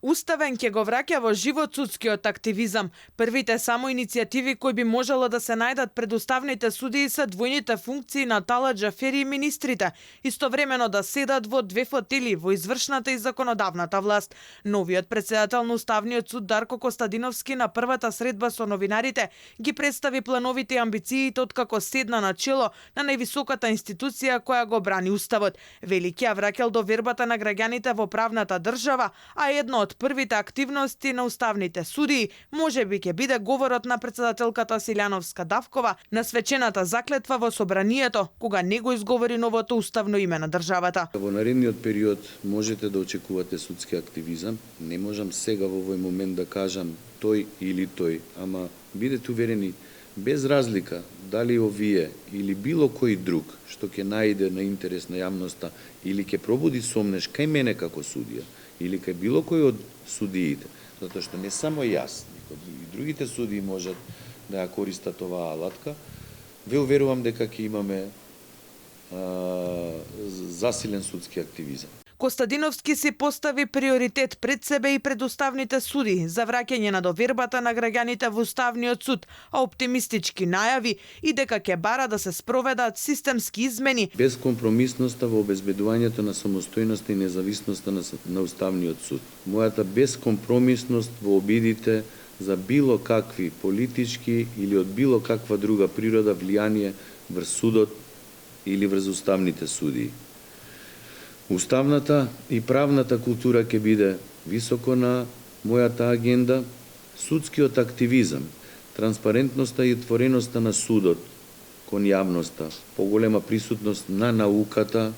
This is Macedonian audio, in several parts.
Уставен ќе го враќа во живот судскиот активизам. Првите само иницијативи кои би можело да се најдат пред уставните судии се двојните функции на Талат Џафери и министрите, истовремено да седат во две фотели во извршната и законодавната власт. Новиот претседател на Уставниот суд Дарко Костадиновски на првата средба со новинарите ги представи плановите и амбициите откако седна на чело на највисоката институција која го брани уставот. Вели ќе ја враќал довербата на граѓаните во правната држава, а едно од првите активности на уставните судии можеби ќе биде говорот на претседателката Силјановска Давкова на свечената заклетва во собранието, кога не го изговори новото уставно име на државата. Во наредниот период можете да очекувате судски активизам. Не можам сега во овој момент да кажам тој или тој, ама бидете уверени, без разлика дали овие или било кој друг што ќе најде на интерес на јавноста или ќе пробуди сомнеш кај мене како судија или кај било кој од судиите, затоа што не само јас, и другите судии можат да ја користат оваа алатка, ве уверувам дека ќе имаме засилен судски активизам. Костадиновски си постави приоритет пред себе и пред уставните суди за враќање на довербата на граѓаните во Уставниот суд, а оптимистички најави и дека ќе бара да се спроведат системски измени. Безкомпромисноста во обезбедувањето на самостојноста и независноста на Уставниот суд. Мојата безкомпромисност во обидите за било какви политички или од било каква друга природа влијание врз судот или врз уставните судии. Уставната и правната култура ќе биде високо на мојата агенда, судскиот активизам, транспарентноста и отвореноста на судот кон јавноста, поголема присутност на науката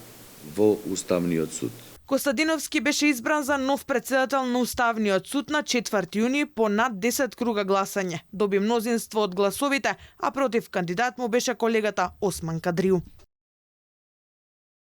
во Уставниот суд. Костадиновски беше избран за нов претседател на Уставниот суд на 4 јуни по над 10 круга гласање. Доби мнозинство од гласовите, а против кандидат му беше колегата Осман Кадриу.